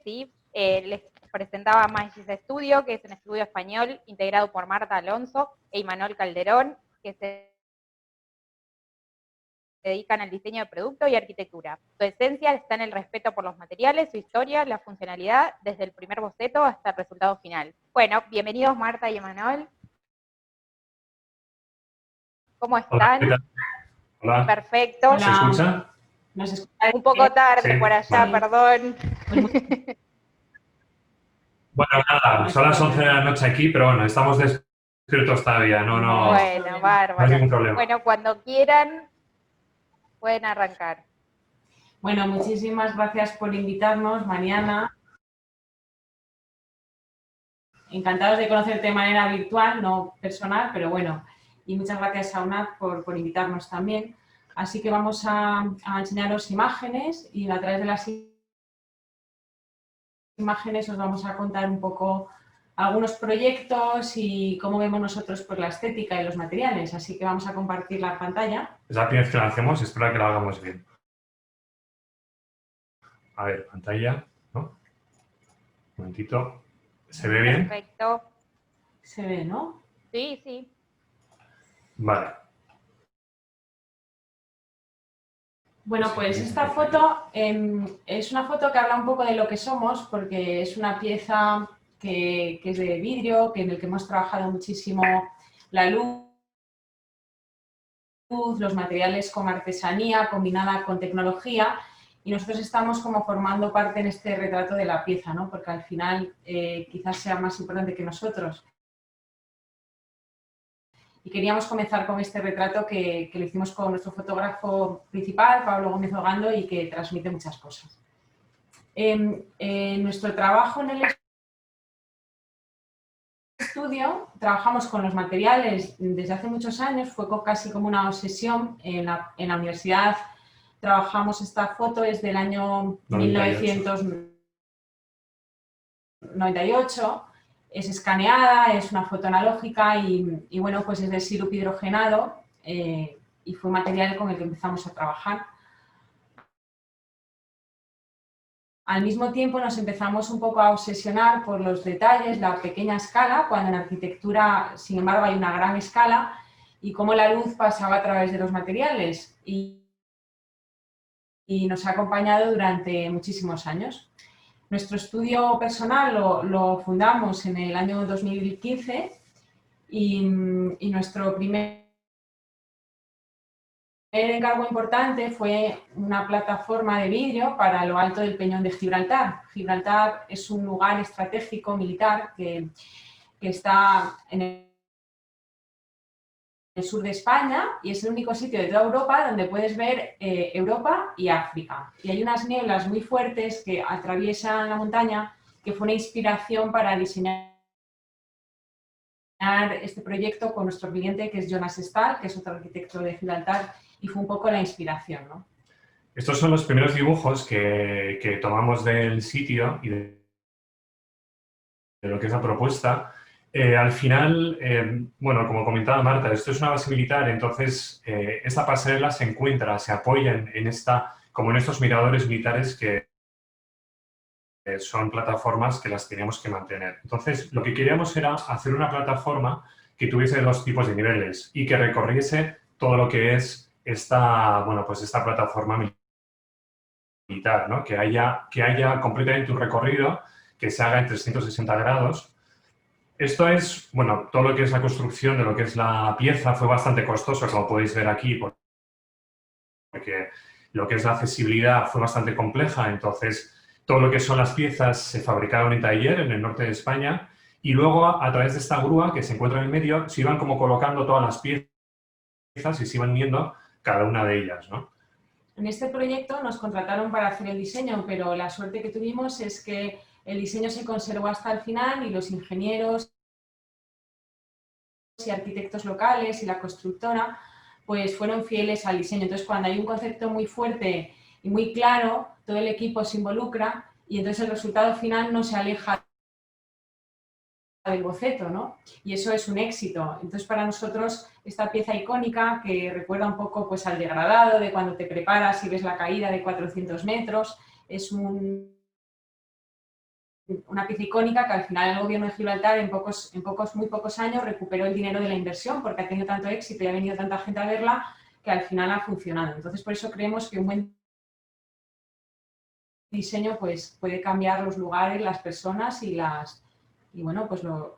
¿sí? Les presentaba Magis Studio, que es un estudio español integrado por Marta Alonso e Imanol Calderón, que se dedican al diseño de producto y arquitectura. Su esencia está en el respeto por los materiales, su historia, la funcionalidad, desde el primer boceto hasta el resultado final. Bueno, bienvenidos Marta y Imanol. ¿Cómo Hola, ¿qué están? tal? Hola. Perfecto. ¿Se escucha? ¿Nos escucháis? Un poco tarde Sí, por allá, vale. perdón. Bueno, nada, son las 11 de la noche aquí, pero bueno, estamos despiertos todavía, no Bueno, hay bárbaro. ningún problema. Bueno, cuando quieran, pueden arrancar. Bueno, muchísimas gracias por invitarnos, Mariana. Encantados de conocerte de manera virtual, no personal, pero bueno. Y muchas gracias a UNAD por invitarnos también. Así que vamos a enseñaros imágenes y a través de las imágenes os vamos a contar un poco algunos proyectos y cómo vemos nosotros por la estética y los materiales. Así que vamos a compartir la pantalla. Es la primera vez que la hacemos, espero que la hagamos bien. A ver, pantalla, ¿no? Un momentito. ¿Se ve bien? Perfecto. Se ve, ¿no? Sí, sí. Vale. Bueno, pues esta foto es una foto que habla un poco de lo que somos, porque es una pieza que es de vidrio, en el que hemos trabajado muchísimo la luz, los materiales con artesanía combinada con tecnología, y nosotros estamos como formando parte en este retrato de la pieza, ¿no? Porque al final quizás sea más importante que nosotros. Y queríamos comenzar con este retrato que lo hicimos con nuestro fotógrafo principal, Pablo Gómez Ogando, y que transmite muchas cosas. Nuestro trabajo en el estudio, trabajamos con los materiales desde hace muchos años, fue casi como una obsesión. En la universidad trabajamos esta foto, es del año 1998. Es escaneada, es una foto analógica y bueno, pues es de sirup hidrogenado y fue un material con el que empezamos a trabajar. Al mismo tiempo nos empezamos un poco a obsesionar por los detalles, la pequeña escala, cuando en arquitectura, sin embargo, hay una gran escala, y cómo la luz pasaba a través de los materiales y nos ha acompañado durante muchísimos años. Nuestro estudio personal lo fundamos en el año 2015 y nuestro primer encargo importante fue una plataforma de vidrio para lo alto del Peñón de Gibraltar. Gibraltar es un lugar estratégico militar que está en el sur de España y es el único sitio de toda Europa donde puedes ver Europa y África. Y hay unas nieblas muy fuertes que atraviesan la montaña, que fue una inspiración para diseñar este proyecto con nuestro cliente, que es Jonas Stahl, que es otro arquitecto de Gibraltar, y fue un poco la inspiración, ¿no? Estos son los primeros dibujos que tomamos del sitio y de lo que es la propuesta. Al final, bueno, como comentaba Marta, esto es una base militar, entonces esta pasarela se encuentra, se apoya en esta, como en estos miradores militares que son plataformas que las teníamos que mantener. Entonces, lo que queríamos era hacer una plataforma que tuviese dos tipos de niveles y que recorriese todo lo que es esta, bueno, pues esta plataforma militar, ¿no? Que haya completamente un recorrido que se haga en 360 grados. Esto es, bueno, todo lo que es la construcción de lo que es la pieza fue bastante costoso, como podéis ver aquí, porque lo que es la accesibilidad fue bastante compleja, entonces todo lo que son las piezas se fabricaron en taller en el norte de España y luego a través de esta grúa que se encuentra en el medio se iban como colocando todas las piezas y se iban viendo cada una de ellas, ¿no? En este proyecto nos contrataron para hacer el diseño, pero la suerte que tuvimos es que el diseño se conservó hasta el final y los ingenieros y arquitectos locales y la constructora pues fueron fieles al diseño. Entonces, cuando hay un concepto muy fuerte y muy claro, todo el equipo se involucra y entonces el resultado final no se aleja del boceto, ¿no? Y eso es un éxito. Entonces, para nosotros, esta pieza icónica, que recuerda un poco pues, al degradado de cuando te preparas y ves la caída de 400 metros, es un una pieza icónica que al final el gobierno de Gibraltar en muy pocos años recuperó el dinero de la inversión porque ha tenido tanto éxito y ha venido tanta gente a verla que al final ha funcionado. Entonces, por eso creemos que un buen diseño pues, puede cambiar los lugares, las personas y bueno, pues todo.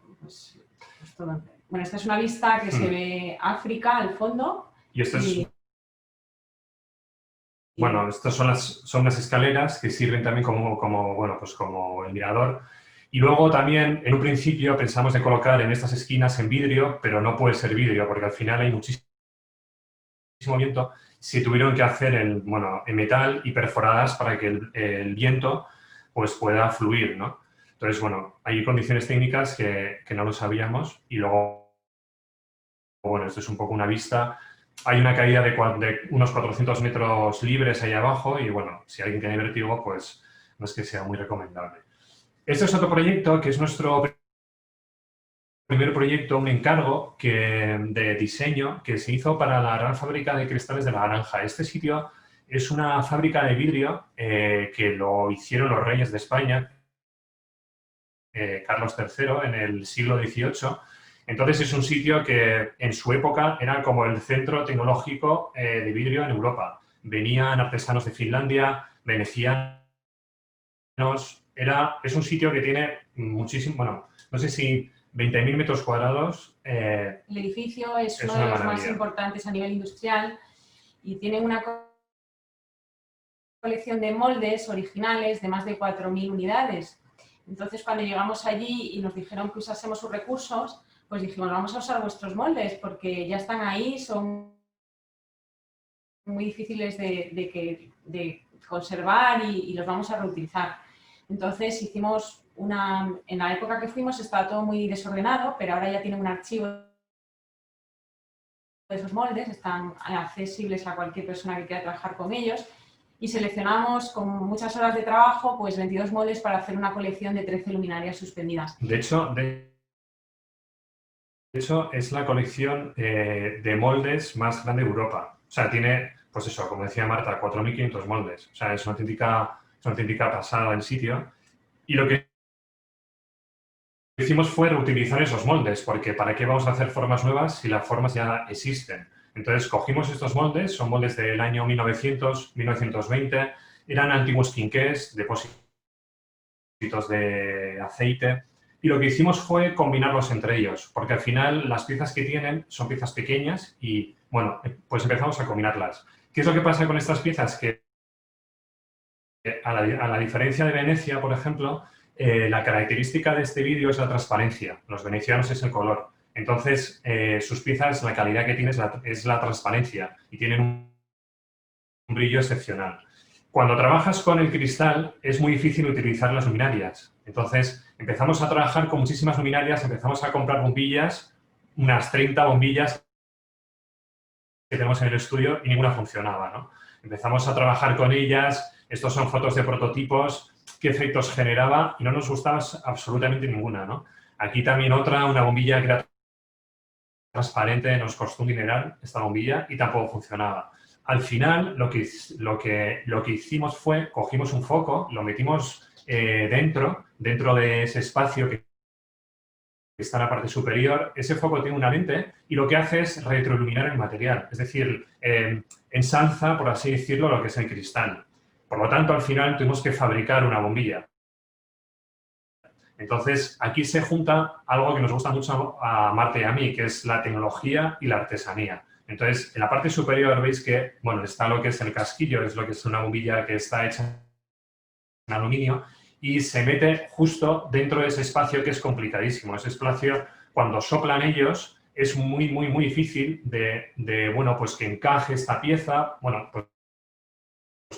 Bueno, esta es una vista que se ve África al fondo. Y esto es... Bueno, estas son las escaleras que sirven también como el mirador. Y luego también, en un principio, pensamos de colocar en estas esquinas en vidrio, pero no puede ser vidrio porque al final hay muchísimo viento. Se tuvieron que hacer en metal y perforadas para que el viento pues, pueda fluir, ¿no? Entonces, bueno, hay condiciones técnicas que no lo sabíamos y luego, bueno, esto es un poco una vista. Hay una caída de unos 400 metros libres ahí abajo y, bueno, si alguien tiene vértigo, pues no es que sea muy recomendable. Este es otro proyecto que es nuestro primer proyecto, un encargo de diseño que se hizo para la Real Fábrica de Cristales de La Granja. Este sitio es una fábrica de vidrio que lo hicieron los reyes de España, Carlos III, en el siglo XVIII. Entonces es un sitio que en su época era como el centro tecnológico de vidrio en Europa. Venían artesanos de Finlandia, venecianos. Es un sitio que tiene muchísimo, bueno, no sé si 20.000 metros cuadrados. El edificio es uno de los más importantes a nivel industrial y tiene una colección de moldes originales de más de 4.000 unidades. Entonces, cuando llegamos allí y nos dijeron que usásemos sus recursos, pues dijimos, vamos a usar vuestros moldes porque ya están ahí, son muy difíciles de conservar y los vamos a reutilizar. Entonces, hicimos en la época que fuimos estaba todo muy desordenado, pero ahora ya tienen un archivo de esos moldes, están accesibles a cualquier persona que quiera trabajar con ellos. Y seleccionamos con muchas horas de trabajo pues 22 moldes para hacer una colección de 13 luminarias suspendidas. De hecho es la colección de moldes más grande de Europa. O sea, tiene, pues eso, como decía Marta, 4.500 moldes. O sea, es una auténtica pasada el sitio. Y lo que hicimos fue reutilizar esos moldes, porque ¿para qué vamos a hacer formas nuevas si las formas ya existen? Entonces, cogimos estos moldes, son moldes del año 1900, 1920, eran antiguos quinqués, depósitos de aceite, y lo que hicimos fue combinarlos entre ellos, porque al final las piezas que tienen son piezas pequeñas y, bueno, pues empezamos a combinarlas. ¿Qué es lo que pasa con estas piezas? Que a la diferencia de Venecia, por ejemplo, la característica de este vídeo es la transparencia. Los venecianos es el color. Entonces, sus piezas, la calidad que tienen es la transparencia y tienen un brillo excepcional. Cuando trabajas con el cristal, es muy difícil utilizar las luminarias. Entonces, empezamos a trabajar con muchísimas luminarias, empezamos a comprar bombillas, unas 30 bombillas que tenemos en el estudio y ninguna funcionaba, ¿no? Empezamos a trabajar con ellas, estos son fotos de prototipos, qué efectos generaba y no nos gustaba absolutamente ninguna, ¿no? Aquí también una bombilla que era transparente, nos costó un dineral esta bombilla y tampoco funcionaba. Al final, lo que hicimos fue, cogimos un foco, lo metimos dentro de ese espacio que está en la parte superior. Ese foco tiene una lente y lo que hace es retroiluminar el material, es decir, ensalza, por así decirlo, lo que es el cristal. Por lo tanto, al final tuvimos que fabricar una bombilla. Entonces, aquí se junta algo que nos gusta mucho a Marta y a mí, que es la tecnología y la artesanía. Entonces, en la parte superior veis que, bueno, está lo que es el casquillo, es lo que es una bombilla que está hecha en aluminio y se mete justo dentro de ese espacio que es complicadísimo. Ese espacio, cuando soplan ellos, es muy, muy, muy difícil bueno, pues que encaje esta pieza, bueno, pues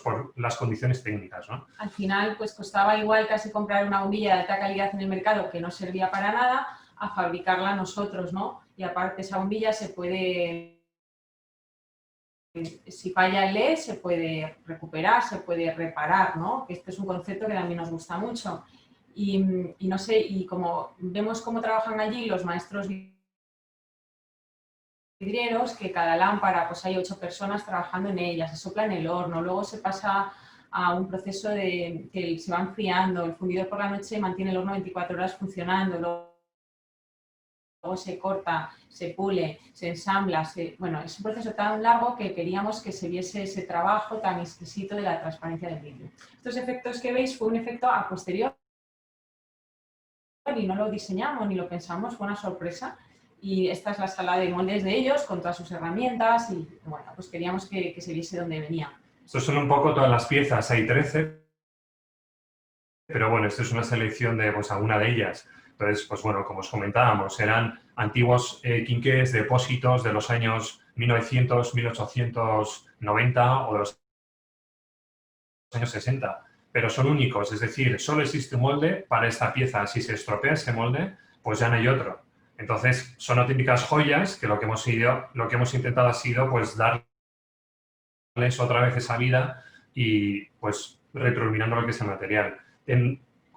por las condiciones técnicas, ¿no? Al final, pues costaba igual casi comprar una bombilla de alta calidad en el mercado que no servía para nada a fabricarla nosotros, ¿no? Y aparte esa bombilla se puede, si falla el LED, se puede recuperar, se puede reparar, ¿no? Este es un concepto que también nos gusta mucho. Y no sé, y como vemos cómo trabajan allí los maestros vidrieros, que cada lámpara, pues hay 8 personas trabajando en ella, se sopla en el horno, luego se pasa a un proceso que se va enfriando. El fundidor por la noche mantiene el horno 24 horas funcionando, luego se corta, se pule, se ensambla. Bueno, es un proceso tan largo que queríamos que se viese ese trabajo tan exquisito de la transparencia del vidrio. Estos efectos que veis fue un efecto a posteriori y no lo diseñamos ni lo pensamos, fue una sorpresa. Y esta es la sala de moldes de ellos con todas sus herramientas y bueno, pues queríamos que se viese dónde venía. Estos son un poco todas las piezas, hay 13, pero bueno, esto es una selección de pues, alguna de ellas. Entonces, pues bueno, como os comentábamos, eran antiguos quinqués, depósitos de los años 1900, 1890 o de los años 60, pero son únicos, es decir, solo existe un molde para esta pieza. Si se estropea ese molde, pues ya no hay otro. Entonces, son auténticas joyas que lo que hemos intentado ha sido pues darles otra vez esa vida y pues retroiluminando lo que es el material.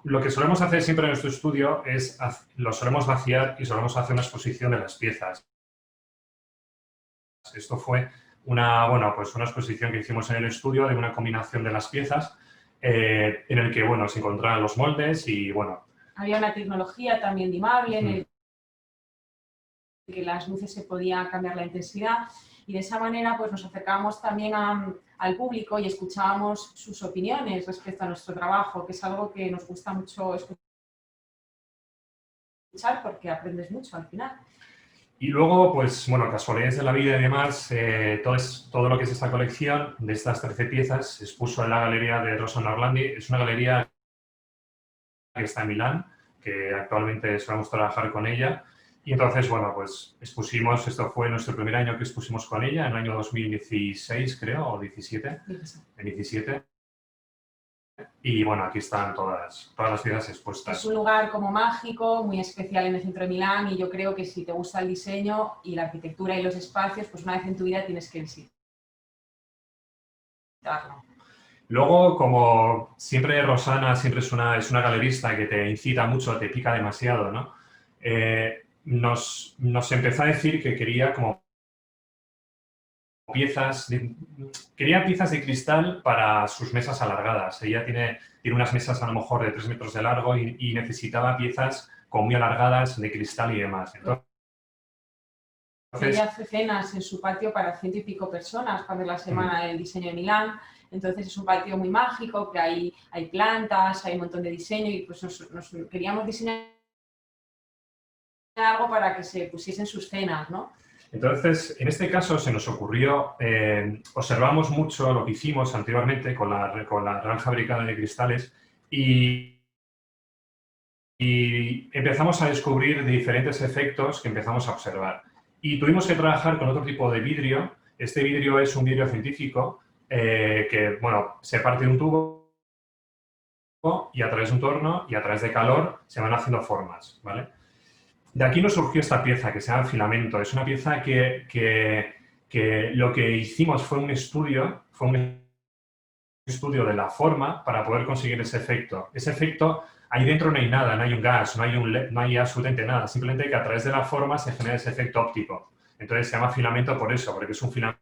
Lo que solemos hacer siempre en nuestro estudio es, lo solemos vaciar y solemos hacer una exposición de las piezas. Esto fue una exposición que hicimos en el estudio de una combinación de las piezas en el que, bueno, se encontraban los moldes y, bueno... Había una tecnología también dimmable en el que las luces se podía cambiar la intensidad y de esa manera pues nos acercábamos también al público y escuchábamos sus opiniones respecto a nuestro trabajo, que es algo que nos gusta mucho escuchar porque aprendes mucho al final. Y luego, pues, bueno, casualidades de la vida y demás, todo lo que es esta colección de estas 13 piezas se expuso en la galería de Rossano Orlandi. Es una galería que está en Milán, que actualmente solemos trabajar con ella. Y entonces, bueno, pues expusimos, esto fue nuestro primer año que expusimos con ella, en el año 2016, creo, o 17, en 17. Y bueno, aquí están todas las piezas expuestas. Es un lugar como mágico, muy especial en el centro de Milán y yo creo que si te gusta el diseño y la arquitectura y los espacios, pues una vez en tu vida tienes que visitarlo. Luego, como siempre Rosana siempre es una galerista que te incita mucho, te pica demasiado, ¿no? Nos empezó a decir que quería quería piezas de cristal para sus mesas alargadas. Ella tiene unas mesas a lo mejor de 3 metros de largo y necesitaba piezas como muy alargadas de cristal y demás. Entonces, ella hace cenas en su patio para 100 y pico personas cuando es la semana del diseño de Milán. Entonces es un patio muy mágico, que hay plantas, hay un montón de diseño y pues nos queríamos diseñar algo para que se pusiesen sus cenas, ¿no? Entonces, en este caso se nos ocurrió, observamos mucho lo que hicimos anteriormente con la Real Fábrica de Cristales y empezamos a descubrir diferentes efectos que empezamos a observar. Y tuvimos que trabajar con otro tipo de vidrio. Este vidrio es un vidrio científico que, bueno, se parte de un tubo y a través de un torno y a través de calor se van haciendo formas, ¿vale? De aquí nos surgió esta pieza que se llama filamento. Es una pieza que lo que hicimos fue un estudio de la forma para poder conseguir ese efecto. Ese efecto, ahí dentro no hay nada, no hay un gas, no hay absolutamente nada. Simplemente que a través de la forma se genera ese efecto óptico. Entonces se llama filamento por eso, porque es un filamento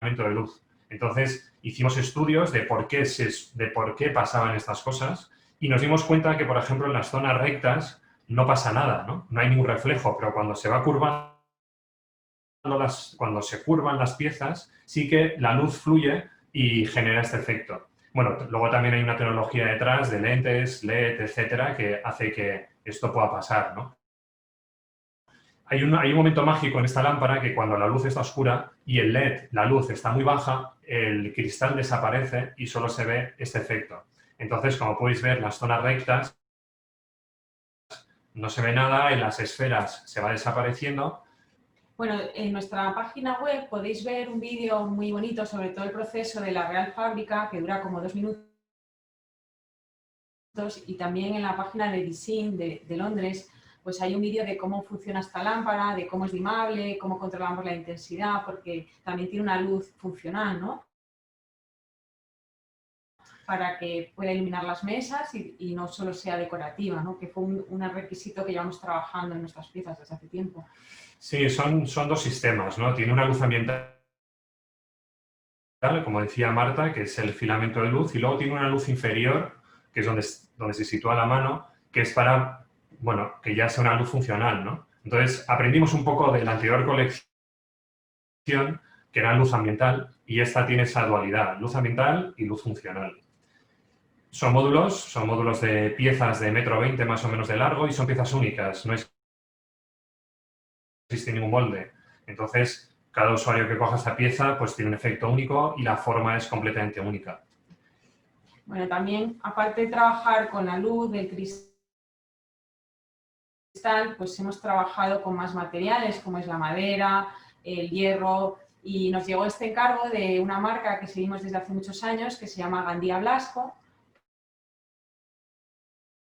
de luz. Entonces hicimos estudios de por qué pasaban estas cosas y nos dimos cuenta que, por ejemplo, en las zonas rectas no pasa nada, ¿no? No hay ningún reflejo, pero cuando se va curvando cuando se curvan las piezas, sí que la luz fluye y genera este efecto. Bueno, luego también hay una tecnología detrás de lentes, LED, etcétera, que hace que esto pueda pasar, ¿no? Hay un momento mágico en esta lámpara que cuando la luz está oscura y el LED, la luz está muy baja, el cristal desaparece y solo se ve este efecto. Entonces, como podéis ver, las zonas rectas no se ve nada, en las esferas se va desapareciendo. Bueno, en nuestra página web podéis ver un vídeo muy bonito sobre todo el proceso de la Real Fábrica, que dura como 2 minutos, y también en la página de Design de Londres, pues hay un vídeo de cómo funciona esta lámpara, de cómo es dimmable, cómo controlamos la intensidad, porque también tiene una luz funcional, ¿no? Para que pueda iluminar las mesas y no solo sea decorativa, ¿no? Que fue un requisito que llevamos trabajando en nuestras piezas desde hace tiempo. Sí, son 2 sistemas, ¿no? Tiene una luz ambiental como decía Marta, que es el filamento de luz, y luego tiene una luz inferior, que es donde se sitúa la mano, que es para, bueno, que ya sea una luz funcional, ¿no? Entonces, aprendimos un poco de la anterior colección, que era luz ambiental, y esta tiene esa dualidad, luz ambiental y luz funcional. Son módulos de piezas de 1,20 m más o menos de largo, y son piezas únicas, no existe ningún molde. Entonces, cada usuario que coja esta pieza pues tiene un efecto único y la forma es completamente única. Bueno, también, aparte de trabajar con la luz del cristal, pues hemos trabajado con más materiales, como es la madera, el hierro, y nos llegó este encargo de una marca que seguimos desde hace muchos años, que se llama Gandía Blasco,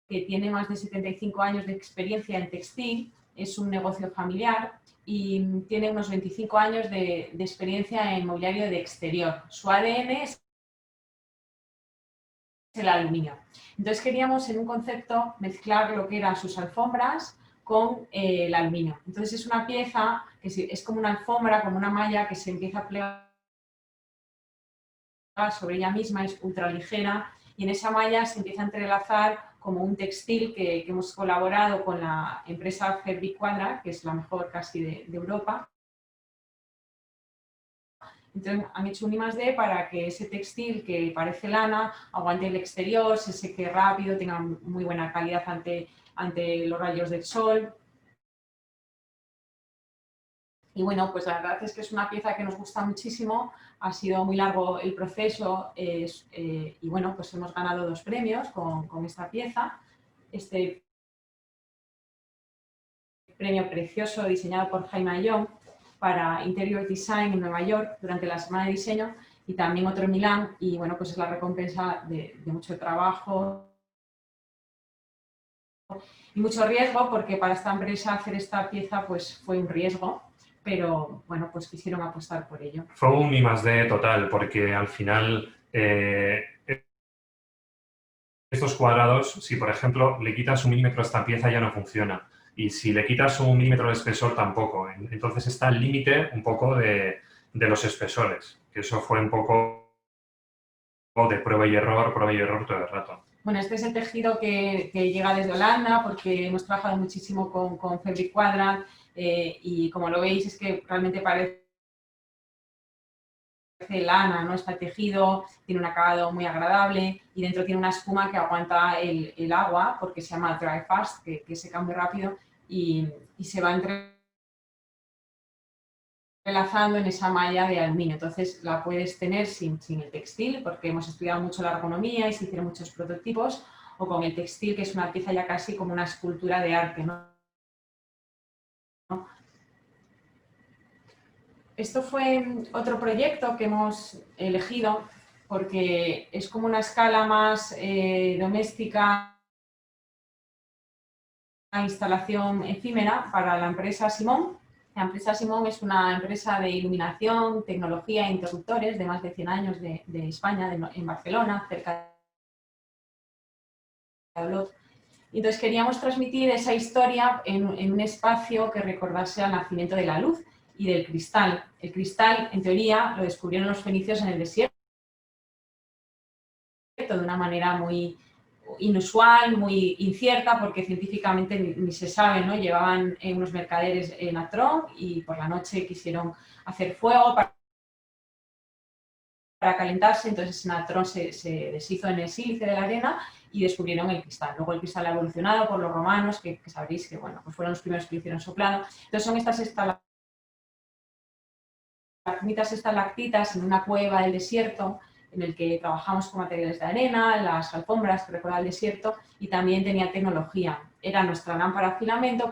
que tiene más de 75 años de experiencia en textil, es un negocio familiar y tiene unos 25 años de experiencia en mobiliario de exterior. Su ADN es el aluminio. Entonces queríamos en un concepto mezclar lo que eran sus alfombras con el aluminio. Entonces es una pieza que es como una alfombra, como una malla que se empieza a plegar sobre ella misma, es ultra ligera y en esa malla se empieza a entrelazar como un textil que hemos colaborado con la empresa Fabric Quadra, que es la mejor casi de Europa. Entonces han hecho un I+D para que ese textil que parece lana aguante el exterior, se seque rápido, tenga muy buena calidad ante los rayos del sol. Y bueno, pues la verdad es que es una pieza que nos gusta muchísimo, ha sido muy largo el proceso y bueno, pues hemos ganado 2 premios con esta pieza. Este premio precioso diseñado por Jaime Ayón para Interior Design en Nueva York durante la Semana de Diseño y también otro en Milán y bueno, pues es la recompensa de mucho trabajo y mucho riesgo porque para esta empresa hacer esta pieza pues fue un riesgo, pero bueno, pues quisieron apostar por ello. Fue un I+D total porque al final estos cuadrados, si por ejemplo le quitas 1 milímetro a esta pieza ya no funciona. Y si le quitas 1 milímetro de espesor tampoco. Entonces está al límite un poco de los espesores, que eso fue un poco de prueba y error todo el rato. Bueno, este es el tejido que llega desde Holanda porque hemos trabajado muchísimo con Fabric Quadra y como lo veis es que realmente parece lana, ¿no? Está tejido, tiene un acabado muy agradable y dentro tiene una espuma que aguanta el agua porque se llama dry fast, que seca muy rápido y se va entrelazando en esa malla de aluminio. Entonces la puedes tener sin el textil porque hemos estudiado mucho la ergonomía y se hicieron muchos prototipos o con el textil que es una pieza ya casi como una escultura de arte, ¿no? Esto fue otro proyecto que hemos elegido porque es como una escala más doméstica, una instalación efímera para la empresa Simón. La empresa Simón es una empresa de iluminación, tecnología e interruptores de más de 100 años de España, en Barcelona, cerca de Olot. Entonces queríamos transmitir esa historia en un espacio que recordase al nacimiento de la luz y del cristal. El cristal, en teoría, lo descubrieron los fenicios en el desierto de una manera muy inusual, muy incierta, porque científicamente ni se sabe, ¿no? Llevaban unos mercaderes natrón y por la noche quisieron hacer fuego para calentarse, entonces ese natrón se deshizo en el sílice de la arena y descubrieron el cristal. Luego el cristal ha evolucionado por los romanos, que sabréis que bueno, pues fueron los primeros que lo hicieron soplado. Entonces son estas estalactitas en una cueva del desierto en el que trabajamos con materiales de arena, las alfombras que recuerda el desierto y también tenía tecnología. Era nuestra lámpara a filamento,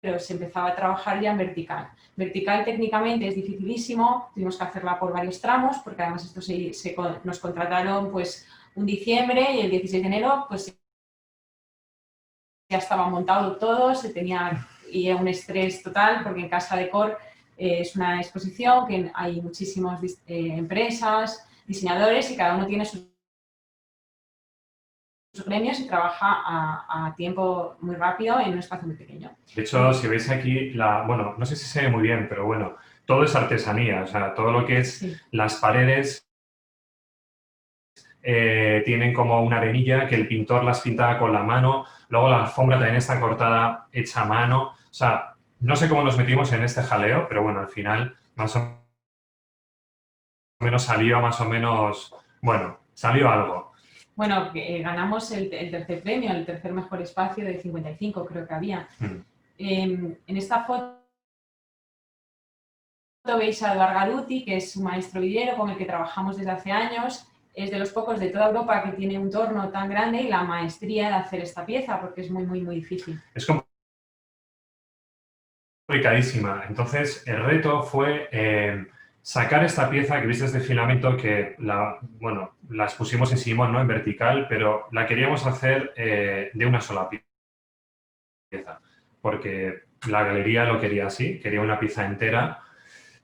pero se empezaba a trabajar ya en vertical. Vertical técnicamente es dificilísimo, tuvimos que hacerla por varios tramos porque además esto nos contrataron pues un diciembre y el 16 de enero pues ya estaba montado todo, y era un estrés total porque en Casa Decor es una exposición que hay muchísimas empresas, diseñadores y cada uno tiene sus premios y trabaja a tiempo muy rápido en un espacio muy pequeño. De hecho, si veis aquí, bueno, no sé si se ve muy bien, pero bueno, todo es artesanía, o sea, todo lo que es las paredes tienen como una arenilla que el pintor las pintaba con la mano, luego la alfombra también está cortada, hecha a mano, o sea, no sé cómo nos metimos en este jaleo, pero bueno, al final más o menos salió bueno, salió algo. Bueno, ganamos el tercer premio, el tercer mejor espacio de 55, creo que había. En esta foto veis a Eduard Garuti, que es un maestro vidriero con el que trabajamos desde hace años. Es de los pocos de toda Europa que tiene un torno tan grande y la maestría de hacer esta pieza, porque es muy, muy, muy difícil. Es complicadísima. Entonces, el reto fue sacar esta pieza que viste de filamento que, las pusimos en Simón, ¿no? En vertical, pero la queríamos hacer de una sola pieza, porque la galería lo quería así, quería una pieza entera.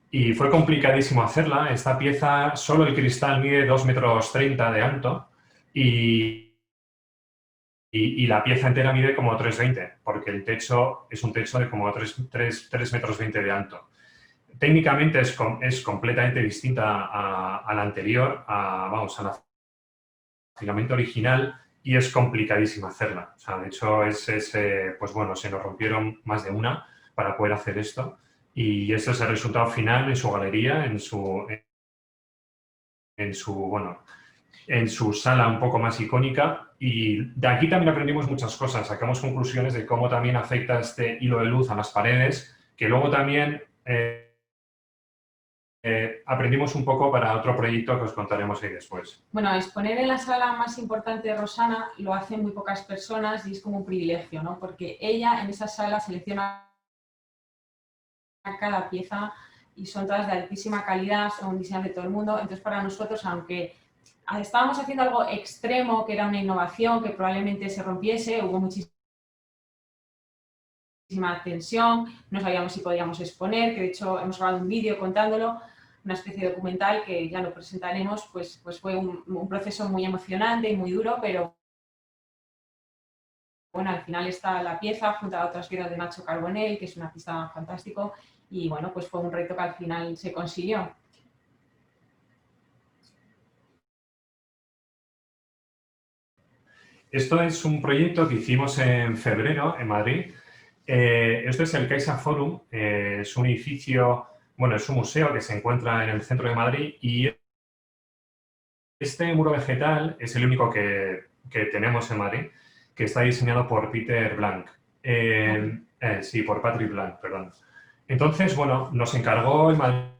Y fue complicadísimo hacerla. Esta pieza, solo el cristal mide 2,30 metros de alto y la pieza entera mide como 3,20, porque el techo es un techo de como 3,20 metros de alto. Técnicamente es completamente distinta a la anterior, al filamento original, y es complicadísima hacerla. O sea, de hecho, pues bueno, se nos rompieron más de una para poder hacer esto. Y este es el resultado final en su galería, en su sala un poco más icónica. Y de aquí también aprendimos muchas cosas. Sacamos conclusiones de cómo también afecta este hilo de luz a las paredes, que luego también aprendimos un poco para otro proyecto que os contaremos ahí después. Bueno, exponer en la sala más importante de Rosana lo hacen muy pocas personas y es como un privilegio, ¿no? Porque ella en esa sala selecciona cada pieza y son todas de altísima calidad, son diseños de todo el mundo. Entonces, para nosotros, aunque estábamos haciendo algo extremo, que era una innovación, que probablemente se rompiese, hubo muchísima tensión, no sabíamos si podíamos exponer, que de hecho hemos grabado un vídeo contándolo, una especie de documental que ya lo presentaremos, pues fue un proceso muy emocionante y muy duro, pero bueno, al final está la pieza junto a otras piezas de Nacho Carbonell, que es un artista fantástico, y bueno, pues fue un reto que al final se consiguió. Esto es un proyecto que hicimos en febrero en Madrid. Esto es el Caixa Forum, es un edificio, bueno, es un museo que se encuentra en el centro de Madrid y este muro vegetal es el único que tenemos en Madrid, que está diseñado por Peter Blanc. Sí, por Patrick Blanc, perdón. Entonces, bueno, nos encargó el Madrid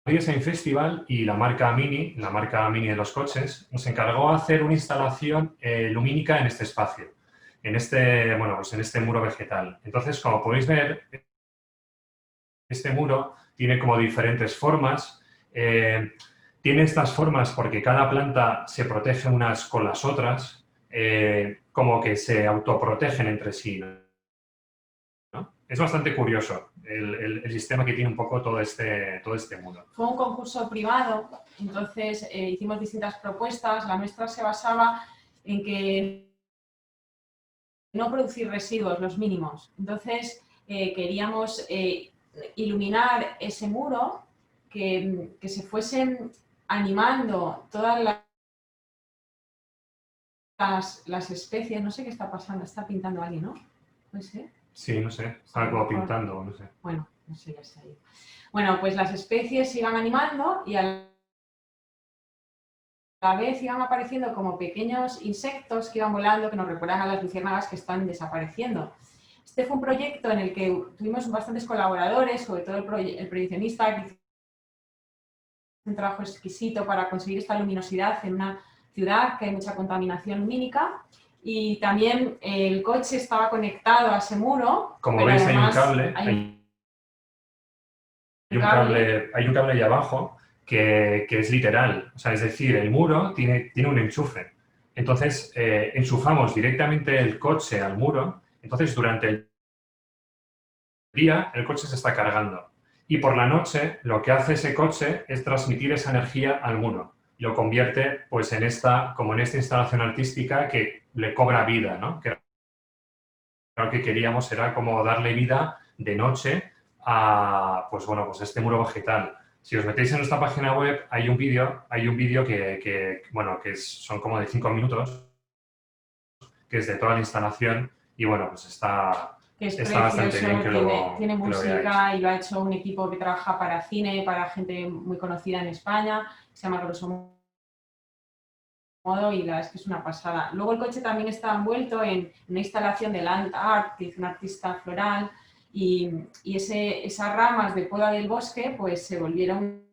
Design Festival y la marca Mini de los coches, nos encargó hacer una instalación lumínica en este espacio, en este muro vegetal. Entonces, como podéis ver, este muro tiene como diferentes formas. Tiene estas formas porque cada planta se protege unas con las otras, como que se autoprotegen entre sí, ¿no? Es bastante curioso el sistema que tiene un poco todo este mundo. Fue un concurso privado, entonces hicimos distintas propuestas. La nuestra se basaba en que no producir residuos, los mínimos. Entonces queríamos iluminar ese muro, que se fuesen animando todas las especies. No sé qué está pasando, está pintando alguien, ¿no? No sé. Sí, no sé, estaba como pintando, no sé. Bueno, no sé, ya se ha ido. Bueno, pues las especies se iban animando y a la vez iban apareciendo como pequeños insectos que iban volando, que nos recuerdan a las luciérnagas que están desapareciendo. Este fue un proyecto en el que tuvimos bastantes colaboradores, sobre todo el proyeccionista, que hizo un trabajo exquisito para conseguir esta luminosidad en una ciudad que hay mucha contaminación lumínica. Y también el coche estaba conectado a ese muro. Como veis, hay un cable. Hay un cable ahí abajo que es literal. O sea, es decir, el muro tiene un enchufe. Entonces, enchufamos directamente el coche al muro. Entonces, durante el día, el coche se está cargando. Y por la noche, lo que hace ese coche es transmitir esa energía al muro. Y lo convierte, pues, en esta instalación artística que le cobra vida, ¿no? Que lo que queríamos era como darle vida de noche pues bueno, pues este muro vegetal. Si os metéis en nuestra página web, hay un vídeo bueno, son como de 5 minutos, que es de toda la instalación y bueno, pues está bastante bien que tiene lo música veáis. y lo ha hecho un equipo que trabaja para cine, para gente muy conocida en España, se llama Grosso Modo, y la verdad es que es una pasada. Luego el coche también está envuelto en una instalación de land art que hizo un artista floral y esas ramas de poda del bosque pues se volvieron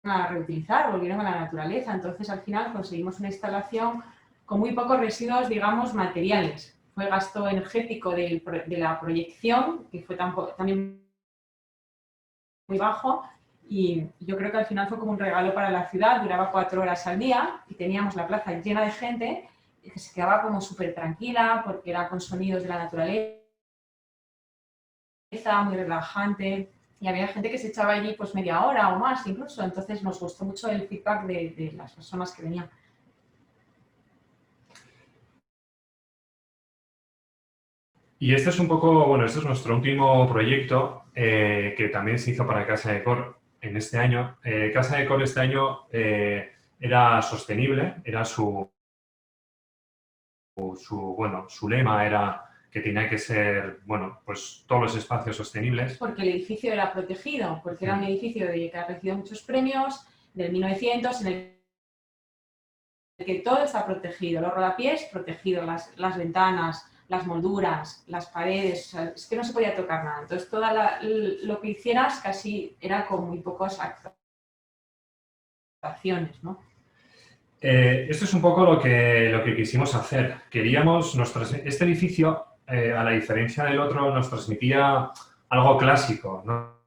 a reutilizar, volvieron a la naturaleza. Entonces al final conseguimos una instalación con muy pocos residuos, digamos, materiales. Fue gasto energético de la proyección, que fue también muy bajo, y yo creo que al final fue como un regalo para la ciudad. Duraba 4 horas al día y teníamos la plaza llena de gente que se quedaba como súper tranquila porque era con sonidos de la naturaleza, muy relajante, y había gente que se echaba allí pues media hora o más incluso. Entonces nos gustó mucho el feedback de las personas que venían. Y este es un poco, bueno, este es nuestro último proyecto que también se hizo para Casa Decor en este año. Casa Decor este año era sostenible, era su lema era que tenía que ser, bueno, pues todos los espacios sostenibles. Porque el edificio era protegido, porque era un edificio que ha recibido muchos premios del 1900 en el que todo está protegido, los rodapiés protegidos, las ventanas, las molduras, las paredes, o sea, es que no se podía tocar nada. Entonces, todo lo que hicieras casi era con muy pocas actuaciones, ¿no? Esto es un poco lo que quisimos hacer. Queríamos, este edificio, a la diferencia del otro, nos transmitía algo clásico, ¿no?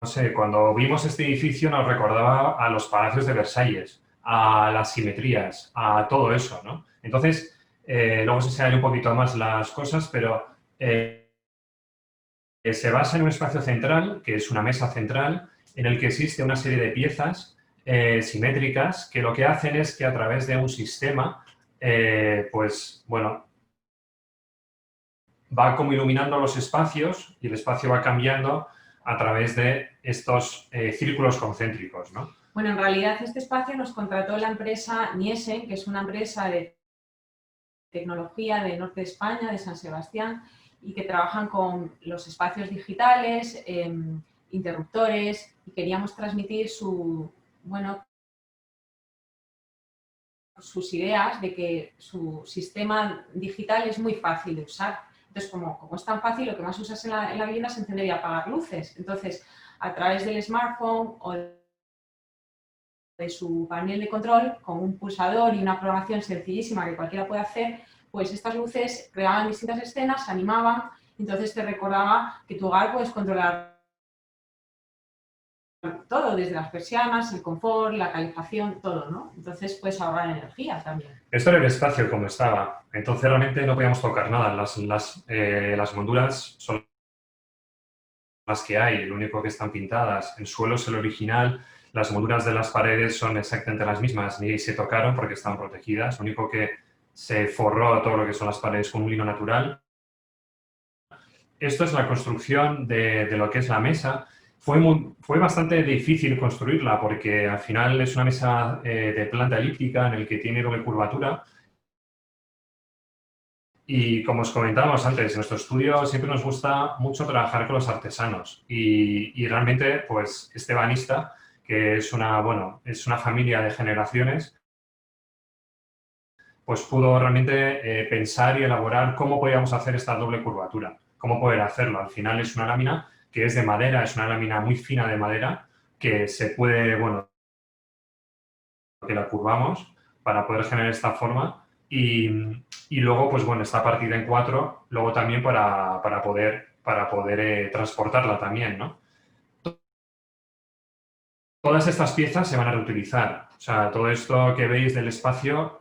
No sé, cuando vimos este edificio nos recordaba a los palacios de Versalles, a las simetrías, a todo eso, ¿no? Entonces, luego se enseñaré un poquito más las cosas, pero se basa en un espacio central, que es una mesa central, en el que existe una serie de piezas simétricas que lo que hacen es que a través de un sistema, pues, bueno, va como iluminando los espacios y el espacio va cambiando a través de estos círculos concéntricos, ¿no? Bueno, en realidad este espacio nos contrató la empresa Niesen, que es una empresa de tecnología del norte de España, de San Sebastián, y que trabajan con los espacios digitales, interruptores, y queríamos transmitir sus ideas de que su sistema digital es muy fácil de usar. Entonces, como es tan fácil, lo que más usas en la vivienda es encender y apagar luces. Entonces, a través del smartphone o de su panel de control, con un pulsador y una programación sencillísima que cualquiera puede hacer, pues estas luces creaban distintas escenas, animaban, entonces te recordaba que tu hogar puedes controlar todo, desde las persianas, el confort, la calefacción, todo, ¿no? Entonces puedes ahorrar energía también. Esto era el espacio como estaba, entonces realmente no podíamos tocar nada. Las molduras son las que hay, lo único que están pintadas. El suelo es el original, las molduras de las paredes son exactamente las mismas, ni se tocaron porque estaban protegidas. Lo único que se forró todo lo que son las paredes con un lino natural. Esto es la construcción de lo que es la mesa. Fue bastante difícil construirla porque al final es una mesa de planta elíptica en el que tiene doble curvatura. Y como os comentábamos antes, en nuestro estudio siempre nos gusta mucho trabajar con los artesanos y realmente, pues, este ebanista, que es una familia de generaciones, pues pudo realmente pensar y elaborar cómo podíamos hacer esta doble curvatura, cómo poder hacerlo. Al final es una lámina que es de madera, es una lámina muy fina de madera que se puede, que la curvamos para poder generar esta forma. Y luego, pues bueno, está partida en 4, luego también para poder transportarla también, ¿no? Todas estas piezas se van a reutilizar. O sea, todo esto que veis del espacio,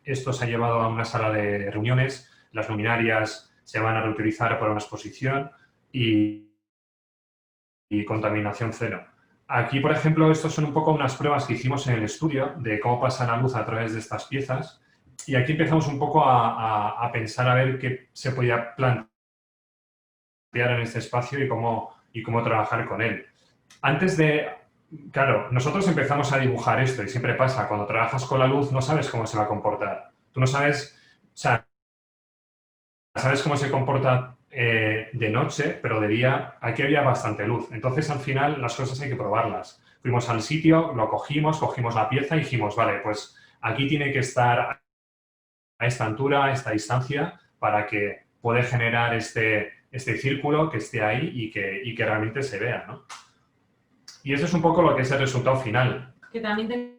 esto se ha llevado a una sala de reuniones, las luminarias se van a reutilizar para una exposición y contaminación cero. Aquí, por ejemplo, estos son un poco unas pruebas que hicimos en el estudio de cómo pasa la luz a través de estas piezas. Y aquí empezamos un poco a pensar a ver qué se podía plantear en este espacio y cómo trabajar con él. Antes de... Claro, nosotros empezamos a dibujar esto y siempre pasa, cuando trabajas con la luz no sabes cómo se va a comportar. Tú no sabes, o sea, sabes cómo se comporta de noche, pero de día aquí había bastante luz. Entonces, al final, las cosas hay que probarlas. Fuimos al sitio, lo cogimos la pieza y dijimos, vale, pues aquí tiene que estar a esta altura, a esta distancia, para que pueda generar este círculo que esté ahí y que realmente se vea, ¿no? Y eso es un poco lo que es el resultado final. Que también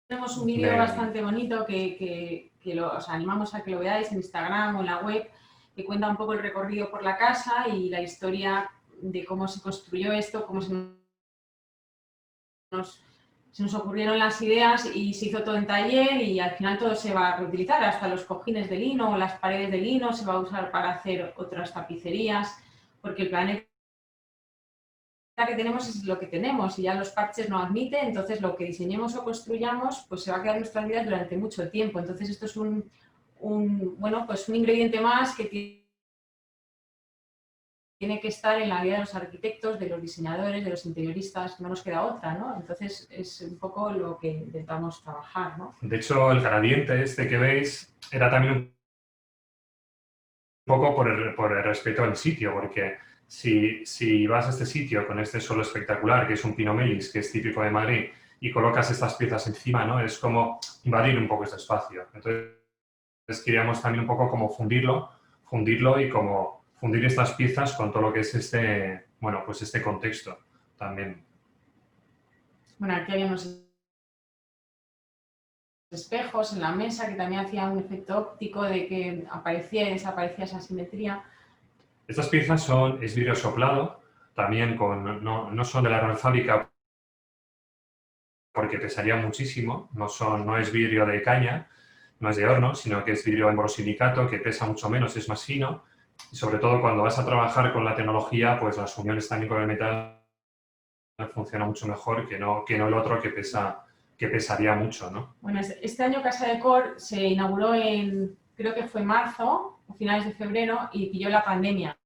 tenemos un vídeo bastante bonito que os animamos a que lo veáis en Instagram o en la web, que cuenta un poco el recorrido por la casa y la historia de cómo se construyó esto, cómo se nos ocurrieron las ideas y se hizo todo en taller y al final todo se va a reutilizar, hasta los cojines de lino o las paredes de lino se va a usar para hacer otras tapicerías, porque el planeta que tenemos es lo que tenemos y ya los parches no admiten, entonces lo que diseñemos o construyamos pues se va a quedar en nuestras vidas durante mucho tiempo. Entonces esto es un ingrediente más que tiene que estar en la vida de los arquitectos, de los diseñadores, de los interioristas, no nos queda otra, ¿no? Entonces es un poco lo que intentamos trabajar, ¿no? De hecho, el gradiente este que veis era también un poco por el respeto al sitio, porque si vas a este sitio con este suelo espectacular, que es un pino melis, que es típico de Madrid, y colocas estas piezas encima, ¿no? Es como invadir un poco este espacio. Entonces, queríamos también un poco como fundirlo y como fundir estas piezas con todo lo que es este contexto también. Bueno, aquí había unos espejos en la mesa que también hacían un efecto óptico de que aparecía y desaparecía esa simetría. Estas piezas es vidrio soplado, también no son de la gran fábrica porque pesaría muchísimo, no es vidrio de caña, no es de horno, sino que es vidrio en borosilicato que pesa mucho menos, es más fino y sobre todo cuando vas a trabajar con la tecnología, pues las uniones también con el metal funciona mucho mejor que no el otro que pesaría mucho, ¿no? Bueno, este año Casa Decor se inauguró creo que fue marzo o finales de febrero y pilló la pandemia.